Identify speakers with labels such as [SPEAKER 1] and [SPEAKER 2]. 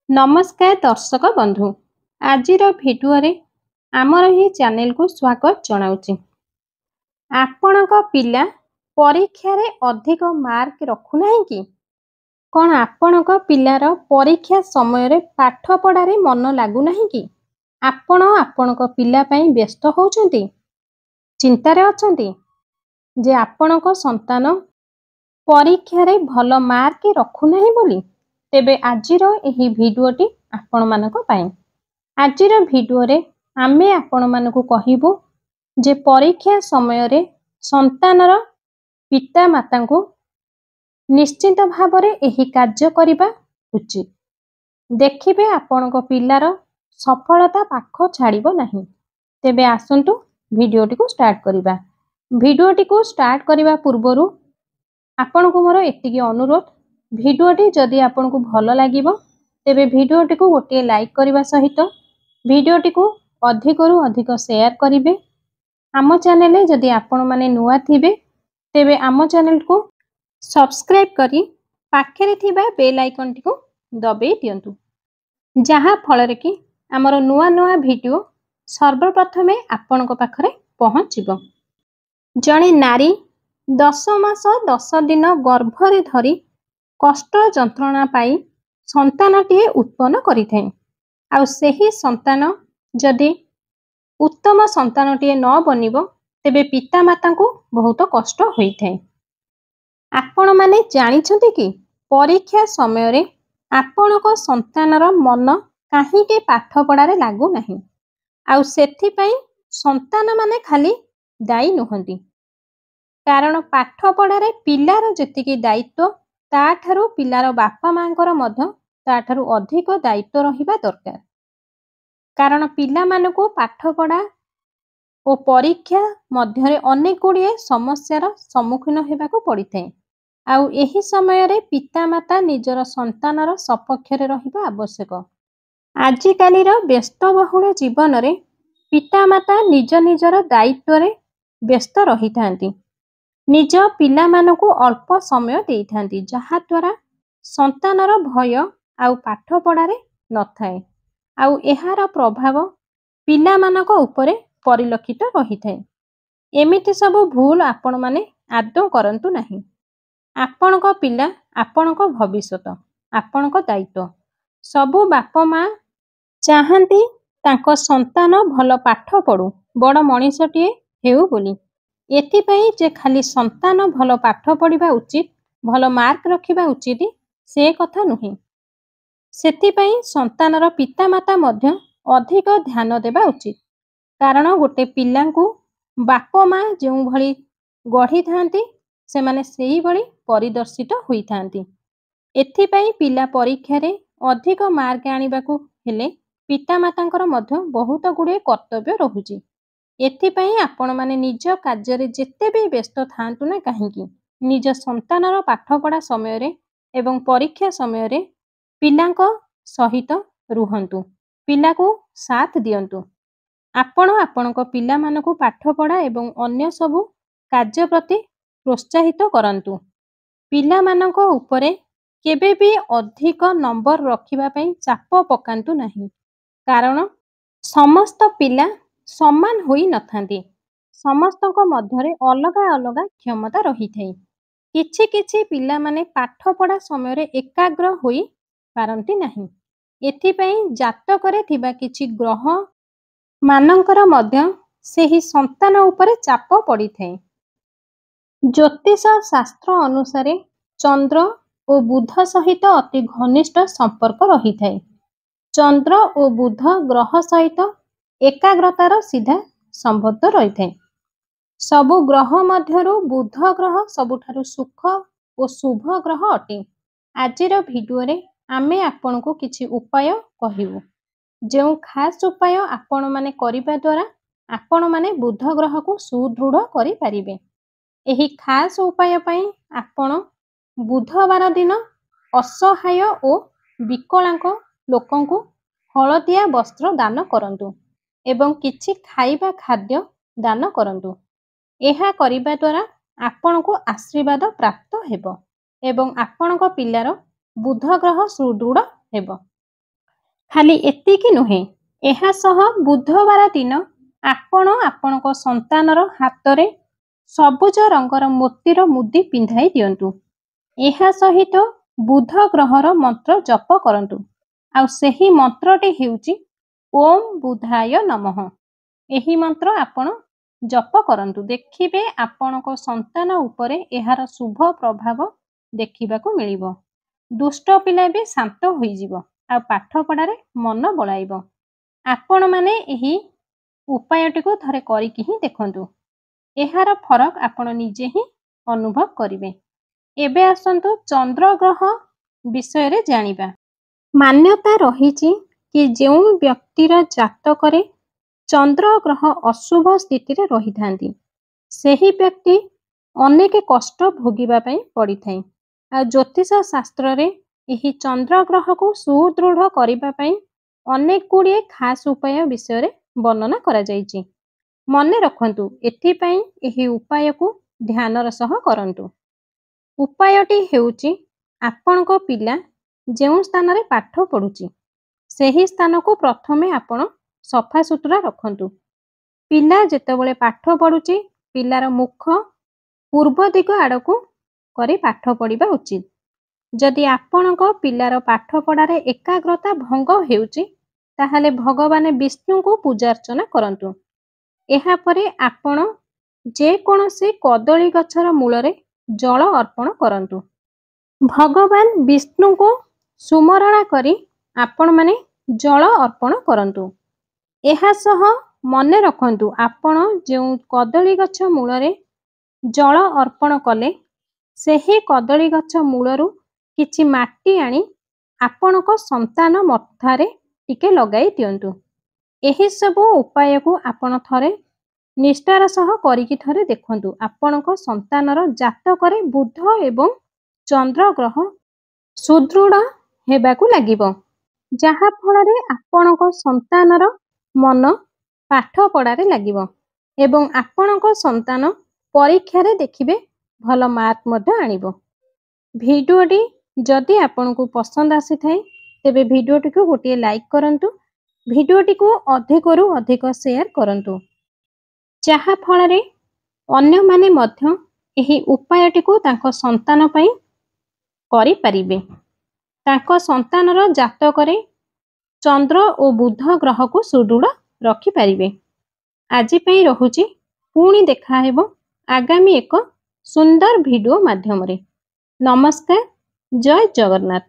[SPEAKER 1] नमस्कार दर्शक बंधु आज भिडियो आमर ही चैनल को स्वागत जनाऊँ। आपणक पिला परीक्षा रे अधिक मार्क रखुना कि कौन आपणक पिलार परीक्षा समय रे पाठ पढ़ारे मन लगुना कि आपण आपणक पिला पई व्यस्त होउछंती चिंतारे अछंती जे आपणक संतान परीक्षा रे भल मार्क रखुना बोली तेबे आजिर एही भिडियोटी आपण मानक पाई। आजिर भिडियो रे आमे आपण मानकु कहिबु जे परीक्षा समय रे संतानर पिता माता को निश्चित भावरे एही कार्य करिबा उचित। देखिबे आपणक पिलार सफलता पाख छाड़िबो नाही। तेबे आसंतु भिडियोटी को स्टार्ट करिबा। भिडियोटी को स्टार्ट करिबा पूर्वरु आपणको मोर एतिकी अनुरोध, भिडियोटी जदि आपनको भल लागिबो तेबे भिडियोटी को गोटे लाइक करने सहित भिडियोटी को अधिकरु अधिक शेयर करिवे। आम चैनल जदि आपण माने नुआ थिबे तेबे आम चैनल को सब्सक्राइब करी पाखरे थिबा बेल आइकन टी को दबे दियंतु, जहा फल कि आमर नुआ नुआ भिडियो सर्वप्रथमे आपणको पाखरे पहुँचीबो। जणे नारी 10 मास 10 दिन गर्भरे धरी कष्ट जंत्रणा पाई संतानटीए उत्पन्न करिथाए। आउ सेही संतान जदि उत्तम संतानटीए न बनिबो तेबे पिता माता को बहुत कष्ट होइथाए। आपण माने जानिछंती कि परीक्षा समय रे आपणक संतानर मन काहीके पाठ पढ़ारे लागू नाही। आउ सेथि पई संतान माने खाली दायी नुहंती, कारण पाठ पढ़ारे पिलार जेतिकी दायित्व ताठारु पिलार बापा मांकर मध्य ताठारु अधिक दायित्व रहिबा दरकार। कारण पिला मानको पाठ पढ़ा ओ परीक्षा मध्यरे अनेक गुड़िए समस्यार सम्मुखीन हेबाकु पड़िथाए। आउ एही समय रे पिता माता निजर संतानर सपक्षरे रहिबा आवश्यक। आजिकालीर व्यस्तबहुल जीवन रे पिता माता निज निजर दायित्व रे व्यस्त रहिथांती, निज पिला मानकु अल्प समय देइथांती, जहा द्वारा संतानर भय आउ पाठ पढ़ारे न थाए। आउ एहार प्रभाव पिला मानक उपरे परिलक्षित रही थाए। एमिति सब भूल आपण माने आदौ करंतु नाही। आपणक पिला आपणक भविष्यत, आपणक दायित्व। सबु बाप माँ चाहंती तांको संतान भल पाठ पढ़ू, बड़ मनीषटीए हेउ बोली। एथिपाई जे खाली संतान भल पाठ पढ़िबा उचित, भल मार्क रखिबा उचित से कथा नुहे। सेथिपाई संतानर पिता माता मध्य अधिक ध्यान देबा उचित, कारण गोटे पिलांकु बाप माँ जेउ भली गढ़ी थांती सेमाने सेही भली परिदर्शित होई थांती। एथिपाई पिला परीक्षा रे अधिक मार्क आनिबाकु हेले पिता मातांकर मध्य बहुत गुड़े कर्तव्य रहुची। एथिपाई आपण माने निज कार्य रे जेते भी व्यस्त थांतु ना काहेकि निज संतानर पाठ पढ़ा समय रे एवं परीक्षा समय रे पिलांको सहित रुहंतु, पिला को साथ दियंतु। आपण आपणको पिला मानको पाठ पढ़ा एवं अन्य सबु कार्य प्रति प्रोत्साहित करंतु। पिला मानको उपरे केबे भी अधिक नंबर रखिबा पई चाप पकांतु नाही, कारण समस्त पिला समान होई नथांती। समस्तको मध्यरे अलगा अलगा क्षमता रही थाए। किछि किछि पिला माने पाठ पढ़ा समय रे एकाग्र होई पारंती नाही। एथिपाई जातकरे थिबा किछि ग्रह मानंकर मध्य सेही संतान उपरे चाप पड़ी थाए। ज्योतिष शास्त्र अनुसारे चंद्र और बुध सहित अति घनिष्ठ संपर्क रही थाए। चंद्र और बुध ग्रह सहित एकाग्रतार सीधा संबंध रही थाए। सबु ग्रह मध्यरु बुध ग्रह सबुठारु सुख और शुभ ग्रह अटे। आजिर भिडियो रे आमे आपनको किछि उपाय कहिबु, जेउ खास उपाय आपण माने करिबा द्वारा आपण माने बुध ग्रह को सुदृढ़ करि पारिबे। एही खास उपाय पई आपण बुधवार दिन असहाय और विकलांग लोकंकु हलदिया वस्त्र दान करंतु एवं किछि खाइबा खाद्य दान करंतु। एहा करिबा द्वारा आपनको आशीर्वाद प्राप्त हेबो एवं आपणको पिलार बुध ग्रह सुदृढ़ हेबो। ଖାଲି ଏତିକି ନୁହେଁ, ଏହା ସହ ବୁଧବାର ଦିନ ଆପଣ ଆପଣଙ୍କ ସନ୍ତାନର ହାତରେ ସବୁଜ ରଙ୍ଗର ମୋତିର ମୁଦି ପିନ୍ଧାଇ ଦିଅନ୍ତୁ। ଏହା ସହିତ ବୁଧ ଗ୍ରହର ମନ୍ତ୍ର ଜପ କରନ୍ତୁ। ଆଉ ସେହି ମନ୍ତ୍ରଟି ହେଉଛି ଓମ୍ ବୁଧାୟ ନମଃ। ଏହି ମନ୍ତ୍ର ଆପଣ ଜପ କରନ୍ତୁ। ଦେଖିବେ ଆପଣଙ୍କ ସନ୍ତାନ ଉପରେ ଏହାର ଶୁଭ ପ୍ରଭାବ ଦେଖିବାକୁ ମିଳିବ। ଦୁଷ୍ଟ ପିଲା ବି ଶାନ୍ତ ହୋଇଯିବ ଆଉ ପାଠ ପଢ଼ାରେ ମନ ବଳାଇବ। ଆପଣମାନେ ଏହି ଉପାୟଟିକୁ ଥରେ କରିକି ହିଁ ଦେଖନ୍ତୁ। ଏହାର ଫରକ ଆପଣ ନିଜେ ହିଁ ଅନୁଭବ କରିବେ। ଏବେ ଆସନ୍ତୁ ଚନ୍ଦ୍ରଗ୍ରହ ବିଷୟରେ ଜାଣିବା। ମାନ୍ୟତା ରହିଛି କି ଯେଉଁ ବ୍ୟକ୍ତିର ଜାତକରେ ଚନ୍ଦ୍ରଗ୍ରହ ଅଶୁଭ ସ୍ଥିତିରେ ରହିଥାନ୍ତି, ସେହି ବ୍ୟକ୍ତି ଅନେକ କଷ୍ଟ ଭୋଗିବା ପାଇଁ ପଡ଼ିଥାଏ। ଆଉ ଜ୍ୟୋତିଷ ଶାସ୍ତ୍ରରେ ଏହି ଚନ୍ଦ୍ରଗ୍ରହକୁ ସୁଦୃଢ଼ କରିବା ପାଇଁ ଅନେକ ଗୁଡ଼ିଏ ଖାସ୍ ଉପାୟ ବିଷୟରେ ବର୍ଣ୍ଣନା କରାଯାଇଛି। ମନେ ରଖନ୍ତୁ, ଏଥିପାଇଁ ଏହି ଉପାୟକୁ ଧ୍ୟାନର ସହ କରନ୍ତୁ। ଉପାୟଟି ହେଉଛି, ଆପଣଙ୍କ ପିଲା ଯେଉଁ ସ୍ଥାନରେ ପାଠ ପଢ଼ୁଛି, ସେହି ସ୍ଥାନକୁ ପ୍ରଥମେ ଆପଣ ସଫାସୁତୁରା ରଖନ୍ତୁ। ପିଲା ଯେତେବେଳେ ପାଠ ପଢ଼ୁଛି, ପିଲାର ମୁଖ ପୂର୍ବ ଦିଗ ଆଡ଼କୁ କରି ପାଠ ପଢ଼ିବା ଉଚିତ। ଯଦି ଆପଣଙ୍କ ପିଲାର ପାଠପଢ଼ାରେ ଏକାଗ୍ରତା ଭଙ୍ଗ ହେଉଛି, ତାହେଲେ ଭଗବାନ ବିଷ୍ଣୁଙ୍କୁ ପୂଜାର୍ଚ୍ଚନା କରନ୍ତୁ। ଏହାପରେ ଆପଣ ଯେକୌଣସି କଦଳୀ ଗଛର ମୂଳରେ ଜଳ ଅର୍ପଣ କରନ୍ତୁ। ଭଗବାନ ବିଷ୍ଣୁଙ୍କୁ ସୁମରଣ କରି ଆପଣମାନେ ଜଳ ଅର୍ପଣ କରନ୍ତୁ। ଏହା ସହ ମନେ ରଖନ୍ତୁ, ଆପଣ ଯେଉଁ କଦଳୀ ଗଛ ମୂଳରେ ଜଳ ଅର୍ପଣ କଲେ, ସେହି କଦଳୀ ଗଛ ମୂଳରୁ କିଛି ମାଟି ଆଣି ଆପଣଙ୍କ ସନ୍ତାନ ମଥାରେ ଟିକେ ଲଗାଇ ଦିଅନ୍ତୁ। ଏହିସବୁ ଉପାୟକୁ ଆପଣ ଥରେ ନିଷ୍ଠାର ସହ କରିକି ଥରେ ଦେଖନ୍ତୁ। ଆପଣଙ୍କ ସନ୍ତାନର ଜାତକରେ ବୁଧ ଏବଂ ଚନ୍ଦ୍ର ଗ୍ରହ ସୁଦୃଢ଼ ହେବାକୁ ଲାଗିବ, ଯାହାଫଳରେ ଆପଣଙ୍କ ସନ୍ତାନର ମନ ପାଠ ପଢ଼ାରେ ଲାଗିବ ଏବଂ ଆପଣଙ୍କ ସନ୍ତାନ ପରୀକ୍ଷାରେ ଦେଖିବେ ଭଲ ମାର୍କ ମଧ୍ୟ ଆଣିବ। ଭିଡ଼ିଓଟି ଯଦି ଆପଣଙ୍କୁ ପସନ୍ଦ ଆସିଥାଏ, ତେବେ ଭିଡ଼ିଓଟିକୁ ଗୋଟିଏ ଲାଇକ୍ କରନ୍ତୁ। ଭିଡ଼ିଓଟିକୁ ଅଧିକରୁ ଅଧିକ ସେୟାର କରନ୍ତୁ, ଯାହାଫଳରେ ଅନ୍ୟମାନେ ମଧ୍ୟ ଏହି ଉପାୟଟିକୁ ତାଙ୍କ ସନ୍ତାନ ପାଇଁ କରିପାରିବେ। ତାଙ୍କ ସନ୍ତାନର ଜାତକରେ ଚନ୍ଦ୍ର ଓ ବୁଧ ଗ୍ରହକୁ ସୁଦୃଢ଼ ରଖିପାରିବେ। ଆଜି ପାଇଁ ରହୁଛି, ପୁଣି ଦେଖାହେବ ଆଗାମୀ ଏକ ସୁନ୍ଦର ଭିଡ଼ିଓ ମାଧ୍ୟମରେ। ନମସ୍କାର, ଜୟ ଜଗନ୍ନାଥ।